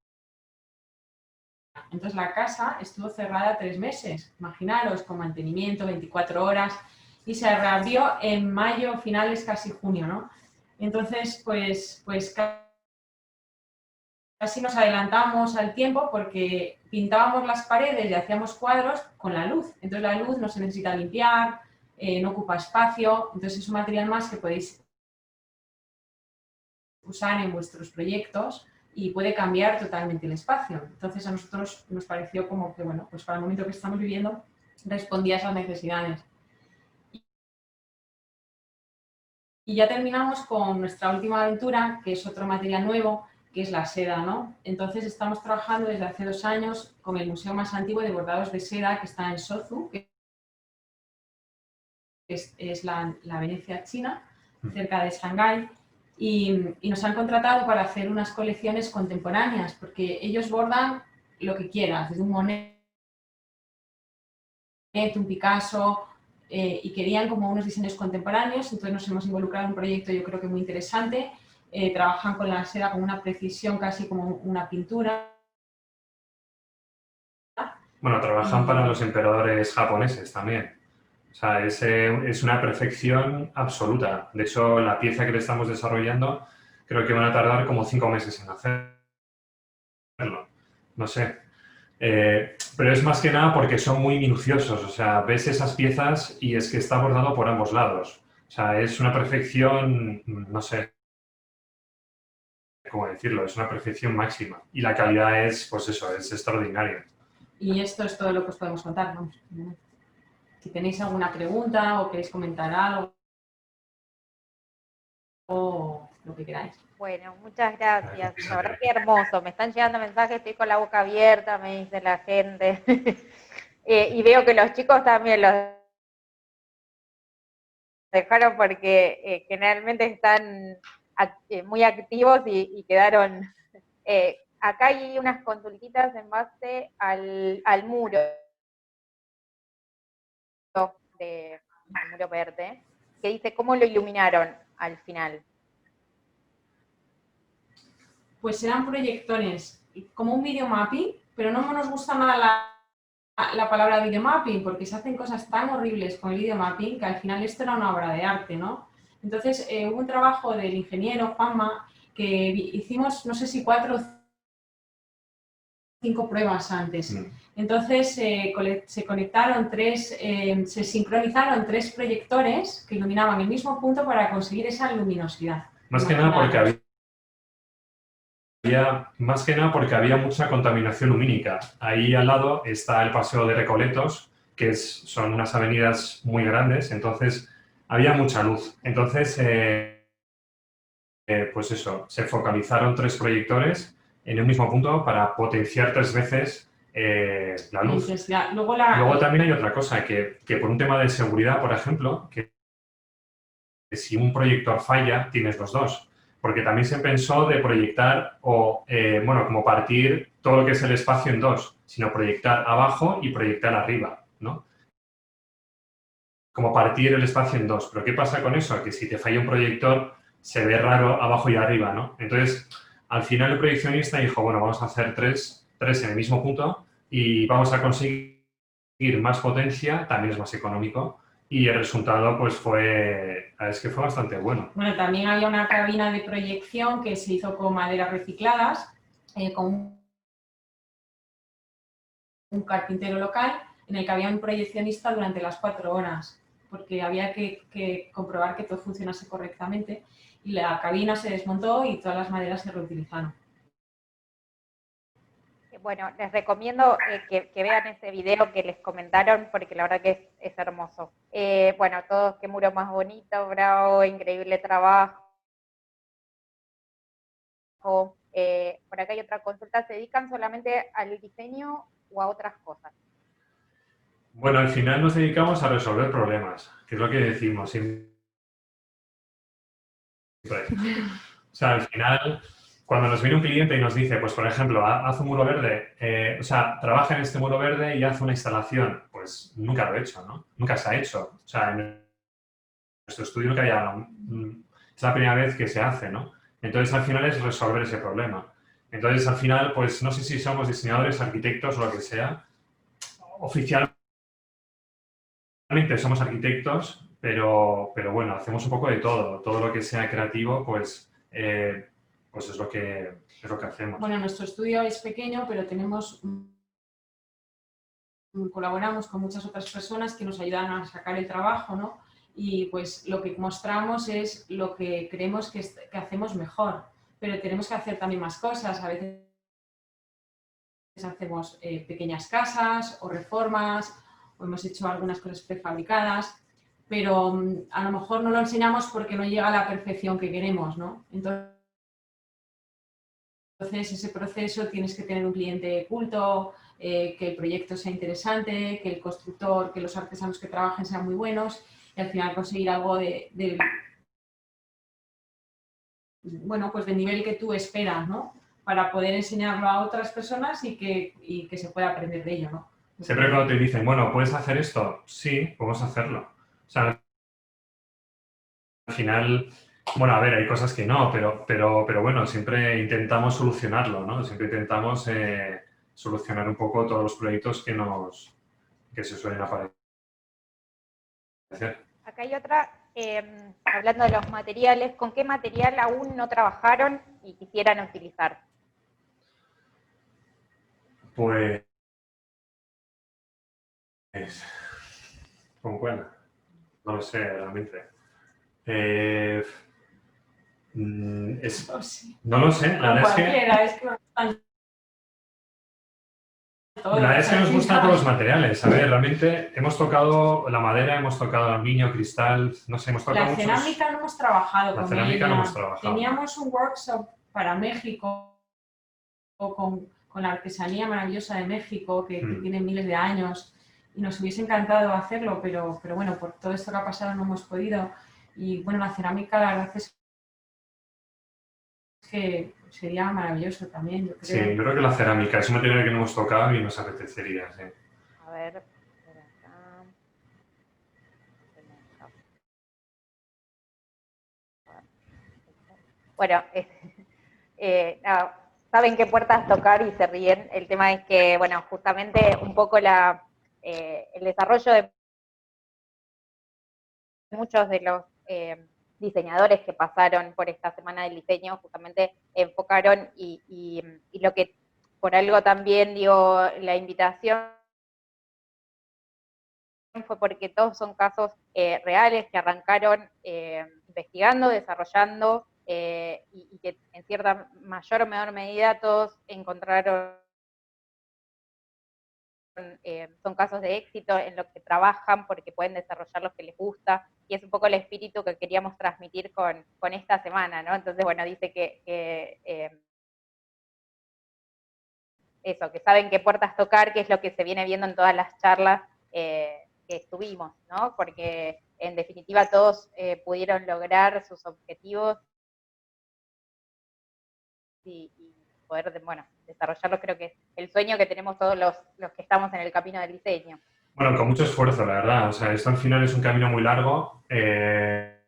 Entonces la casa estuvo cerrada 3 meses, imaginaros, con mantenimiento, 24 horas, y se reabrió en mayo, finales casi junio, ¿no? Entonces, pues casi nos adelantamos al tiempo porque pintábamos las paredes y hacíamos cuadros con la luz. Entonces la luz no se necesita limpiar, no ocupa espacio, entonces es un material más que podéis usar en vuestros proyectos y puede cambiar totalmente el espacio. Entonces a nosotros nos pareció como que, bueno, pues para el momento que estamos viviendo respondía a esas necesidades. Y ya terminamos con nuestra última aventura, que es otro material nuevo, que es la seda, ¿no? Entonces estamos trabajando desde hace 2 años con el museo más antiguo de bordados de seda que está en Sozu, que es la Venecia china, cerca de Shanghái. Y nos han contratado para hacer unas colecciones contemporáneas, porque ellos bordan lo que quieras, desde un Monet, un Picasso, y querían como unos diseños contemporáneos, entonces nos hemos involucrado en un proyecto yo creo que muy interesante. Trabajan con la seda con una precisión casi como una pintura. Bueno, trabajan para los emperadores japoneses también. O sea, es una perfección absoluta. De hecho, la pieza que le estamos desarrollando creo que van a tardar como 5 meses en hacerlo. No sé. Pero es más que nada porque son muy minuciosos. O sea, ves esas piezas y es que está bordado por ambos lados. O sea, es una perfección, no sé cómo decirlo, es una perfección máxima. Y la calidad es, pues eso, es extraordinaria. Y esto es todo lo que os podemos contar, vamos. Si tenéis alguna pregunta o queréis comentar algo o lo que queráis. Bueno, muchas gracias. La verdad que hermoso. Me están llegando mensajes, estoy con la boca abierta, me dice la gente. Y veo que los chicos también los dejaron porque generalmente están muy activos y quedaron... acá hay unas consultitas en base al muro. Al muro verde, que dice cómo lo iluminaron al final. Pues eran proyectores como un videomapping, pero no nos gusta nada la palabra videomapping porque se hacen cosas tan horribles con el videomapping que al final esto era una obra de arte, ¿no? Entonces hubo un trabajo del ingeniero Juanma que hicimos, no sé si 4 o 5 pruebas antes. Entonces se conectaron se sincronizaron 3 proyectores que iluminaban el mismo punto para conseguir esa luminosidad. Más que nada porque había mucha contaminación lumínica. Ahí al lado está el Paseo de Recoletos, que son unas avenidas muy grandes, entonces había mucha luz. Entonces, pues eso, se focalizaron 3 proyectores en un mismo punto para potenciar 3 veces la luz. Luego también hay otra cosa, que por un tema de seguridad, por ejemplo, que si un proyector falla, tienes los dos. Porque también se pensó de proyectar bueno, como partir todo lo que es el espacio en dos, sino proyectar abajo y proyectar arriba, ¿no? Como partir el espacio en dos. Pero ¿qué pasa con eso? Que si te falla un proyector, se ve raro abajo y arriba, ¿no? Entonces, al final el proyeccionista dijo, bueno, vamos a hacer tres en el mismo punto y vamos a conseguir más potencia, también es más económico. Y el resultado, pues fue bastante bueno. Bueno, también había una cabina de proyección que se hizo con maderas recicladas, con un carpintero local, en el que había un proyeccionista durante las 4 horas, porque había que comprobar que todo funcionase correctamente. Y la cabina se desmontó y todas las maderas se reutilizaron. Bueno, les recomiendo que vean ese video que les comentaron porque la verdad que es hermoso. Bueno, todos, qué muro más bonito, bravo, increíble trabajo. Por acá hay otra consulta, ¿se dedican solamente al diseño o a otras cosas? Bueno, al final nos dedicamos a resolver problemas, que es lo que decimos siempre. O sea, al final, cuando nos viene un cliente y nos dice, pues por ejemplo, haz un muro verde, o sea, trabaja en este muro verde y haz una instalación, pues nunca lo he hecho, ¿no? Nunca se ha hecho. O sea, en nuestro estudio nunca había, es la primera vez que se hace, ¿no? Entonces, al final es resolver ese problema. Entonces, al final, pues no sé si somos diseñadores, arquitectos o lo que sea, oficialmente somos arquitectos, pero bueno, hacemos un poco de todo. Todo lo que sea creativo, pues es lo que hacemos. Bueno, nuestro estudio es pequeño, pero colaboramos con muchas otras personas que nos ayudan a sacar el trabajo, ¿no? Y pues lo que mostramos es lo que creemos que hacemos mejor, pero tenemos que hacer también más cosas. A veces hacemos pequeñas casas o reformas, o hemos hecho algunas cosas prefabricadas, pero a lo mejor no lo enseñamos porque no llega a la perfección que queremos, ¿no? Entonces, ese proceso tienes que tener un cliente culto, que el proyecto sea interesante, que el constructor, que los artesanos que trabajen sean muy buenos y al final conseguir algo bueno, pues del nivel que tú esperas, ¿no? Para poder enseñarlo a otras personas y que se pueda aprender de ello, ¿no? Siempre cuando te dicen, bueno, ¿puedes hacer esto? Sí, podemos hacerlo. O sea, al final, bueno, a ver, hay cosas que no, pero bueno, siempre intentamos solucionarlo, ¿no? Siempre intentamos solucionar un poco todos los proyectos que se suelen aparecer. Acá hay otra, hablando de los materiales, ¿con qué material aún no trabajaron y quisieran utilizar? Pues, ¿con cuál? No lo sé, realmente. No lo sé, la verdad es que nos gustan todos los materiales. A ver, realmente hemos tocado la madera, hemos tocado aluminio, cristal, no sé, hemos tocado muchos. La cerámica no hemos trabajado con cerámica no hemos trabajado. Teníamos un workshop para México con la artesanía maravillosa de México, que tiene miles de años, y nos hubiese encantado hacerlo, pero bueno, por todo esto que ha pasado no hemos podido. Y bueno, la cerámica, la verdad es que sería maravilloso también, yo creo. Sí, yo creo que la cerámica es un material que no hemos tocado y nos apetecería, sí. A ver, por acá. Bueno, no, saben qué puertas tocar y se ríen. El tema es que, bueno, justamente un poco el desarrollo de muchos de los diseñadores que pasaron por esta semana del diseño justamente enfocaron y lo que por algo también dio la invitación fue porque todos son casos reales que arrancaron investigando, desarrollando y que en cierta mayor o menor medida todos encontraron son casos de éxito en los que trabajan porque pueden desarrollar lo que les gusta y es un poco el espíritu que queríamos transmitir con esta semana, ¿no? Entonces, bueno, dice que eso, que saben qué puertas tocar, que es lo que se viene viendo en todas las charlas que estuvimos, ¿no? Porque en definitiva todos pudieron lograr sus objetivos y poder, bueno, desarrollarlo, creo que es el sueño que tenemos todos los que estamos en el camino del diseño. Bueno, con mucho esfuerzo, la verdad. O sea, esto al final es un camino muy largo que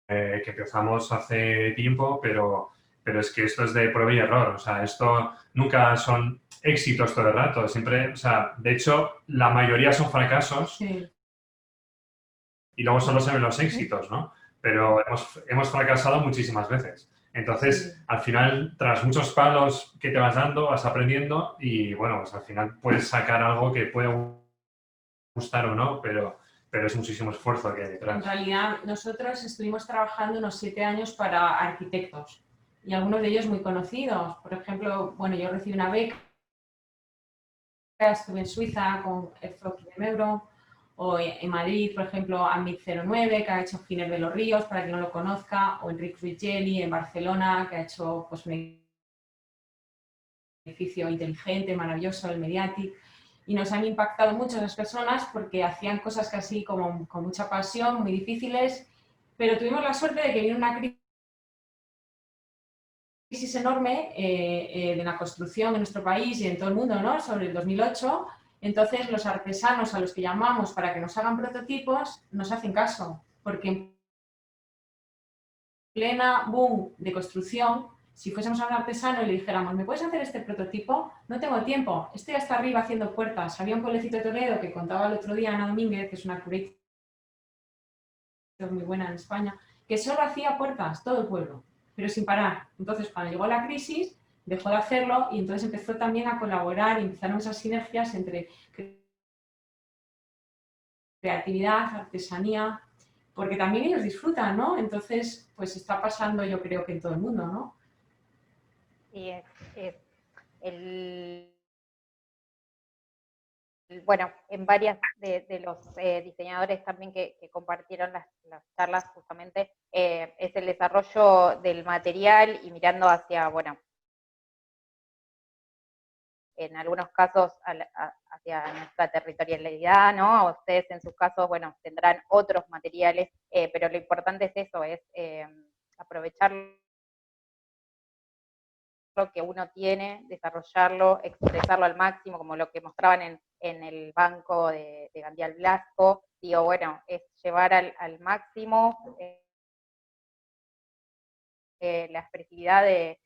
empezamos hace tiempo, pero es que esto es de prueba y error. O sea, esto nunca son éxitos todo el rato. Siempre, o sea, de hecho, la mayoría son fracasos Sí. y luego solo se ven los éxitos, ¿no? Pero hemos fracasado muchísimas veces. Entonces, Sí. al final, tras muchos palos que te vas dando, vas aprendiendo y, bueno, pues al final puedes sacar algo que puede gustar o no, pero es muchísimo esfuerzo que hay detrás. En realidad, nosotros estuvimos trabajando unos 7 años para arquitectos y algunos de ellos muy conocidos. Por ejemplo, bueno, yo recibí una beca, estuve en Suiza con Herzog de Meuron, o en Madrid, por ejemplo, Amit 09, que ha hecho Giner de los Ríos, para quien no lo conozca, o Enric Ruiz-Geli en Barcelona, que ha hecho pues, un edificio inteligente, maravilloso, el Mediatic. Y nos han impactado mucho esas personas porque hacían cosas casi como con mucha pasión, muy difíciles, pero tuvimos la suerte de que vino una crisis enorme de la construcción en nuestro país y en todo el mundo, ¿no? Sobre el 2008. Entonces, los artesanos a los que llamamos para que nos hagan prototipos nos hacen caso, porque en plena boom de construcción, si fuésemos a un artesano y le dijéramos, ¿me puedes hacer este prototipo? No tengo tiempo, estoy hasta arriba haciendo puertas. Había un pueblecito de Toledo que contaba el otro día Ana Domínguez, que es una curator muy buena en España, que solo hacía puertas, todo el pueblo, pero sin parar. Entonces, cuando llegó la crisis, dejó de hacerlo y entonces empezó también a colaborar y empezaron esas sinergias entre creatividad, artesanía, porque también ellos disfrutan, ¿no? Entonces, pues está pasando yo creo que en todo el mundo, ¿no? Sí, bueno, en varias de los diseñadores también que compartieron las charlas justamente, es el desarrollo del material y mirando hacia, bueno, en algunos casos hacia nuestra territorialidad, ¿no? Ustedes en sus casos, bueno, tendrán otros materiales, pero lo importante es eso, es aprovechar lo que uno tiene, desarrollarlo, expresarlo al máximo, como lo que mostraban en el banco de Gandial Blasco. Digo, bueno, es llevar al máximo la expresividad de,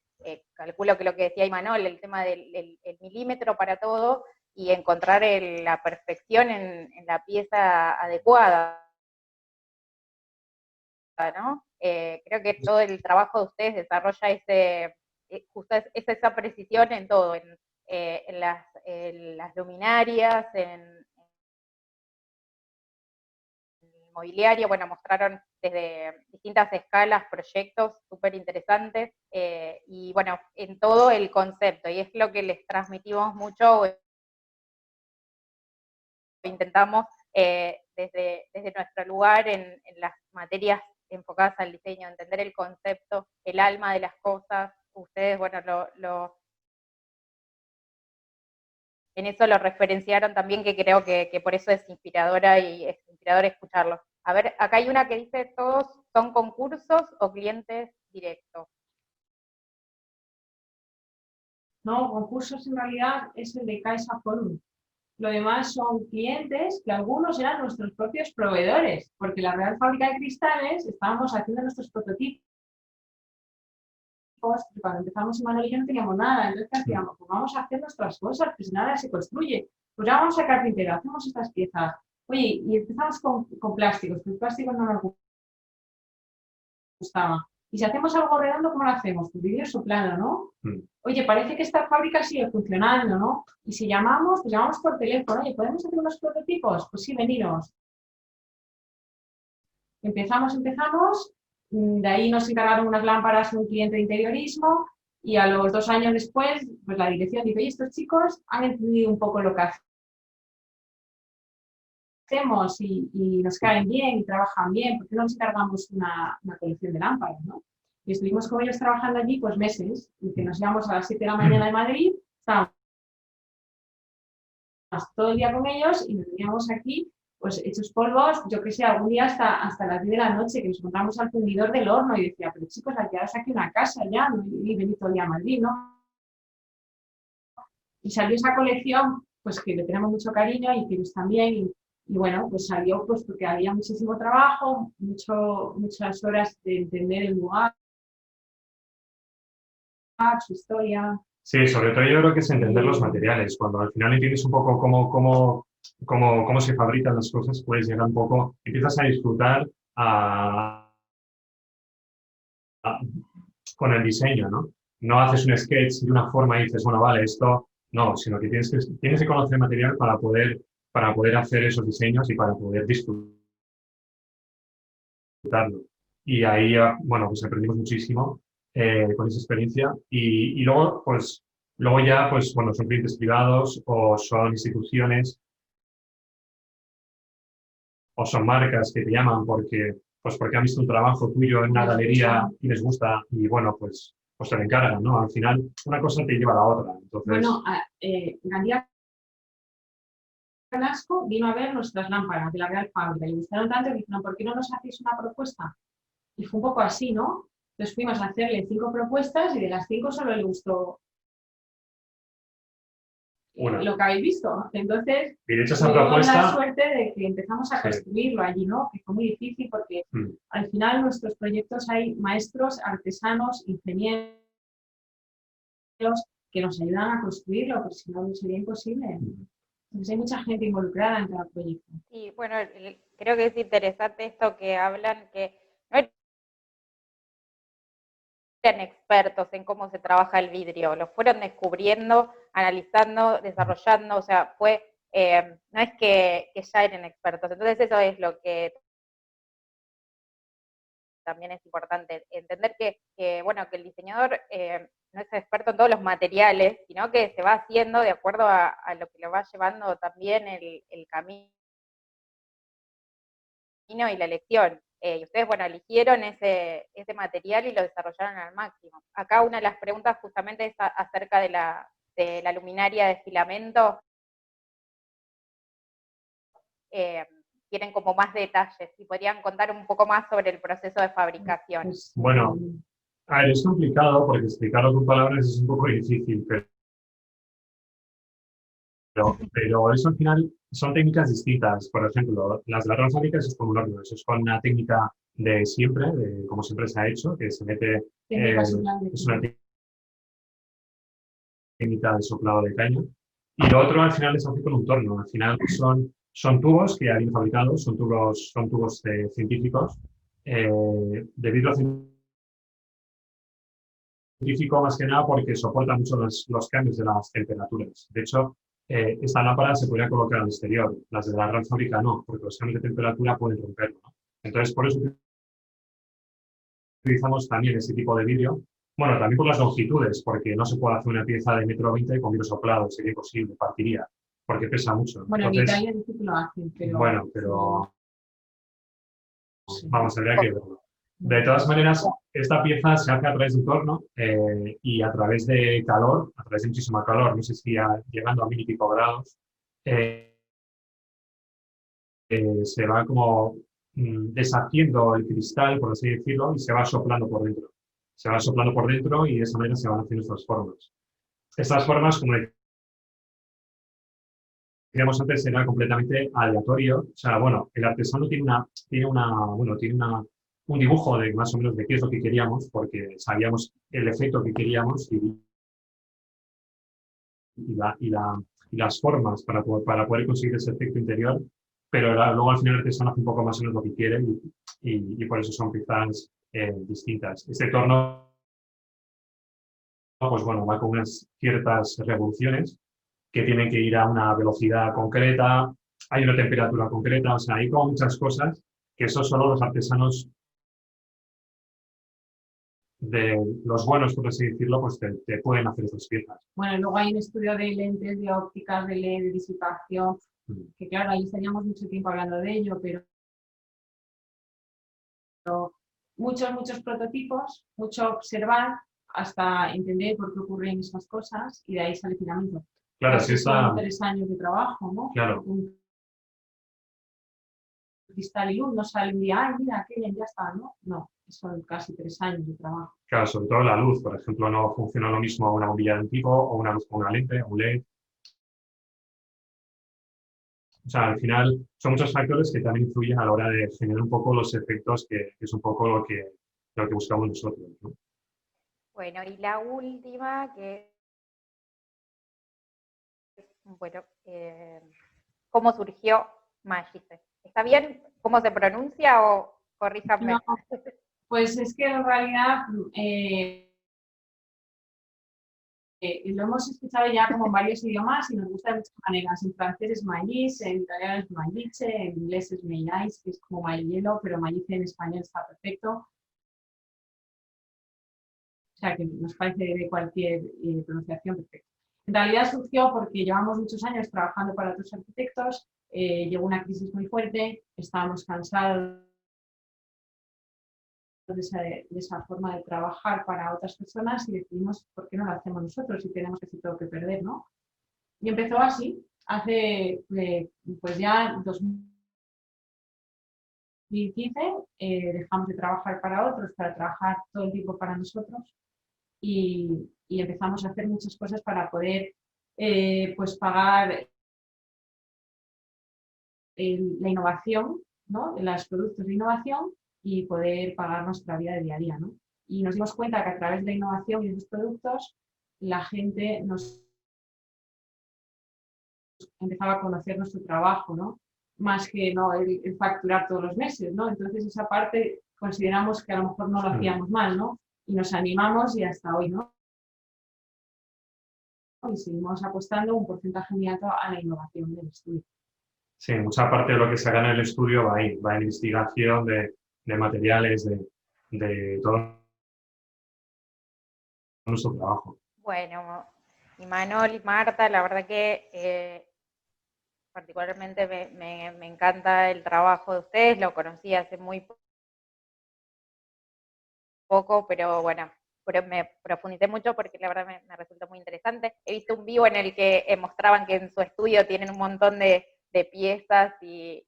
calculo que lo que decía Imanol, el tema del el milímetro para todo y encontrar la perfección en la pieza adecuada, ¿no? Creo que todo el trabajo de ustedes desarrolla justo esa precisión en todo, en las luminarias, en el mobiliario, bueno, mostraron desde distintas escalas, proyectos súper interesantes, y bueno, en todo el concepto, y es lo que les transmitimos mucho, intentamos desde nuestro lugar en las materias enfocadas al diseño, entender el concepto, el alma de las cosas. Ustedes, bueno, en eso lo referenciaron también, que creo que por eso es inspiradora y es inspirador escucharlos. A ver, acá hay una que dice, ¿todos son concursos o clientes directos? No, concursos en realidad es el de Caixa Forum. Lo demás son clientes que algunos eran nuestros propios proveedores, porque la Real Fábrica de Cristales estábamos haciendo nuestros prototipos prototipos, y cuando empezamos Imanol y yo no teníamos nada, entonces ¿qué hacíamos? Pues vamos a hacer nuestras cosas, pues nada se construye, pues ya vamos a carpintero, hacemos estas piezas, oye, y empezamos con plásticos, pues plásticos no nos gustaba. Y si hacemos algo redondo, ¿cómo lo hacemos? Pues vidrio soplado, ¿no? Oye, parece que esta fábrica sigue funcionando, ¿no? Y si llamamos, pues llamamos por teléfono, oye, ¿podemos hacer unos prototipos? Pues sí, veniros. Empezamos, de ahí nos encargaron unas lámparas un cliente de interiorismo y a los 2 años después, pues la dirección dice, oye, estos chicos han entendido un poco lo que hacemos y nos caen bien y trabajan bien, ¿por qué no nos encargamos una colección de lámparas, ¿no? Y estuvimos con ellos trabajando allí pues meses, y que nos íbamos a las 7 de la mañana de Madrid, estábamos todo el día con ellos y nos veníamos aquí pues hechos polvos, yo que sé, algún día hasta las 10 de la noche, que nos encontramos al fundidor del horno y decía, pero chicos, alquilaros aquí una casa ya, y venid todo el día a Madrid, ¿no? Y salió esa colección, pues que le tenemos mucho cariño y que ellos también, y bueno, pues salió pues porque había muchísimo trabajo, muchas horas de entender el lugar, su historia. Sí, sobre todo yo creo que es entender los materiales. Cuando al final entiendes un poco cómo se fabrican las cosas, pues llega un poco, empiezas a disfrutar con el diseño, ¿no? No haces un sketch de una forma y dices, bueno, vale, esto no, sino que tienes que conocer material para poder hacer esos diseños y para poder disfrutarlo. Y ahí, bueno, pues aprendimos muchísimo con esa experiencia y luego, pues, ya, pues, bueno, son clientes privados o son instituciones o son marcas que te llaman porque han visto un trabajo tuyo en una galería y les gusta y, bueno, pues te lo encargan, ¿no? Al final, una cosa te lleva a la otra. Entonces, bueno, Gandía Velasco vino a ver nuestras lámparas de la Real Fábrica y le gustaron tanto que dijeron, ¿por qué no nos hacéis una propuesta? Y fue un poco así, ¿no? Entonces fuimos a hacerle 5 propuestas y de las 5 solo le gustó lo que habéis visto. Entonces, y de hecho esa propuesta, la suerte de que empezamos a construirlo allí, ¿no? Que fue muy difícil porque al final nuestros proyectos hay maestros, artesanos, ingenieros que nos ayudan a construirlo, porque si no sería imposible. Entonces hay mucha gente involucrada en cada proyecto. Sí, bueno, creo que es interesante esto que hablan, que no eran expertos en cómo se trabaja el vidrio, lo fueron descubriendo, analizando, desarrollando, o sea, no es que ya eran expertos. Entonces eso es lo que también es importante, entender que bueno, que el diseñador no es experto en todos los materiales, sino que se va haciendo de acuerdo a lo que lo va llevando también el camino y la elección. Y ustedes, bueno, eligieron ese material y lo desarrollaron al máximo. Acá una de las preguntas justamente es acerca de la luminaria de filamento. Quieren como más detalles, si podrían contar un poco más sobre el proceso de fabricación. Bueno, a ver, es complicado porque explicarlo con palabras es un poco difícil, pero eso al final son técnicas distintas. Por ejemplo, las de la Real Fábrica es con un horno, eso es con una técnica de siempre, de como siempre se ha hecho, que se mete, es una técnica de soplado de caña. Y lo otro al final se hace con un torno. Al final son tubos que han fabricados, son tubos científicos, de vidrio científico más que nada porque soporta mucho los cambios de las temperaturas. De hecho, esta lámpara se podría colocar al exterior, las de la Gran Fábrica no, porque los cambios de temperatura pueden romperlo, ¿no? Entonces, por eso utilizamos también ese tipo de vidrio. Bueno, también por las longitudes, porque no se puede hacer una pieza de 1,20 m con vidrio soplado, sería imposible, partiría, porque pesa mucho. Bueno, entonces, en Italia dice que lo hacen, pero... Bueno, pero... Vamos, habría que verlo. De todas maneras, esta pieza se hace a través de un torno y a través de calor, a través de muchísimo calor, no sé si llegando a 1000 y pico grados, se va como deshaciendo el cristal, por así decirlo, y se va soplando por dentro. Se va soplando por dentro y de esa manera se van haciendo estas formas. Estas formas, como decíamos antes, era completamente aleatorio. O sea, bueno, el artesano tiene una un dibujo de más o menos de qué es lo que queríamos, porque sabíamos el efecto que queríamos y las formas para poder conseguir ese efecto interior, pero luego al final el artesano hace un poco más o menos lo que quiere y por eso son piezas distintas. Este torno, pues bueno, va con unas ciertas revoluciones que tienen que ir a una velocidad concreta, hay una temperatura concreta, o sea, hay como muchas cosas que eso solo los artesanos de los buenos, por así decirlo, pues te pueden hacer esas piezas. Bueno, luego hay un estudio de lentes, de ópticas, de LED, de disipación, que claro, ahí estaríamos mucho tiempo hablando de ello, pero muchos prototipos, mucho observar hasta entender por qué ocurren esas cosas y de ahí sale filamento. Claro, sí está. Son 3 años de trabajo, ¿no? Claro. Un cristal y luz no sale un día, ay, mira, qué bien, ya está, ¿no? No, son casi 3 años de trabajo. Claro, sobre todo la luz, por ejemplo, no funciona lo mismo una bombilla de un tipo o una luz con una lente, un LED. O sea, al final son muchos factores que también influyen a la hora de generar un poco los efectos que es un poco lo que buscamos nosotros, ¿no? Bueno, y la última que, bueno, ¿cómo surgió Magice? ¿Está bien cómo se pronuncia o corríjame? No, pues es que en realidad lo hemos escuchado ya como en varios idiomas y nos gusta de muchas maneras. En francés es maíz, en italiano es maïce, en inglés es meiais, que es como hielo, pero maíz en español está perfecto. O sea, que nos parece de cualquier pronunciación perfecta. En realidad surgió porque llevamos muchos años trabajando para otros arquitectos, llegó una crisis muy fuerte, estábamos cansados de esa forma de trabajar para otras personas y decidimos por qué no lo hacemos nosotros si tenemos casi todo que perder, ¿no? Y empezó así, hace pues ya 2015 dejamos de trabajar para otros para trabajar todo el tiempo para nosotros y empezamos a hacer muchas cosas para poder pues pagar la innovación, ¿no? Los productos de innovación y poder pagar nuestra vida de día a día, ¿no? Y nos dimos cuenta que a través de la innovación y de los productos la gente nos empezaba a conocer nuestro trabajo, ¿no? Más que no el facturar todos los meses, ¿no? Entonces esa parte consideramos que a lo mejor no lo hacíamos mal, ¿no? Y nos animamos y hasta hoy, ¿no? Y seguimos apostando un porcentaje muy alto a la innovación del estudio. Sí, mucha parte de lo que se gana en el estudio va ahí, va en investigación de materiales, de todo nuestro trabajo. Bueno, Imanol y Marta, la verdad que particularmente me encanta el trabajo de ustedes, lo conocí hace muy poco, pero bueno, me profundicé mucho porque la verdad me resultó muy interesante. He visto un vivo en el que mostraban que en su estudio tienen un montón de piezas y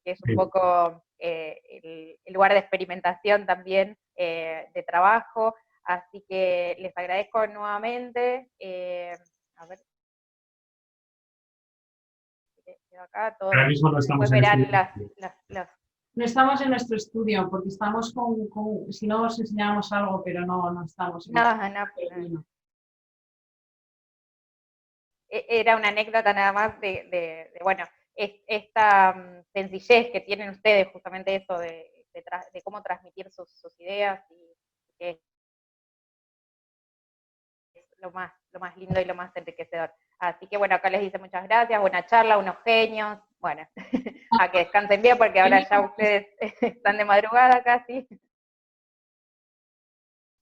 que es un poco el lugar de experimentación también de trabajo. Así que les agradezco nuevamente. A ver. Acá, todo. Ahora mismo no estamos Después en verán No estamos en nuestro estudio porque estamos si no os enseñamos algo, pero no estamos. No. Era una anécdota nada más de bueno, esta sencillez que tienen ustedes, justamente eso de cómo transmitir sus ideas y que es lo más lindo y lo más enriquecedor. Así que bueno, acá les dice muchas gracias, buena charla, unos genios, bueno, a que descansen bien porque ahora ya ustedes están de madrugada casi.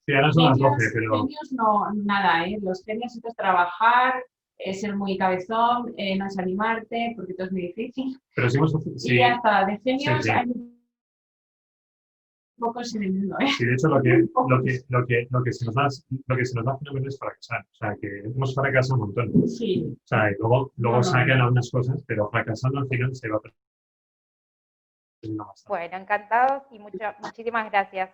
Sí, ahora son las 12, pero... Genios no, nada, los genios es trabajar, ser muy cabezón, no desanimarte, porque todo es muy difícil. Pero sí, y hasta de genios hay pocos en el mundo, ¿eh? Sí, de hecho lo que se nos da fenómeno es fracasar. O sea, que hemos fracasado un montón. Sí. O sea, y luego sacan algunas cosas, pero fracasando al final se va a... Bueno, encantados y muchísimas gracias.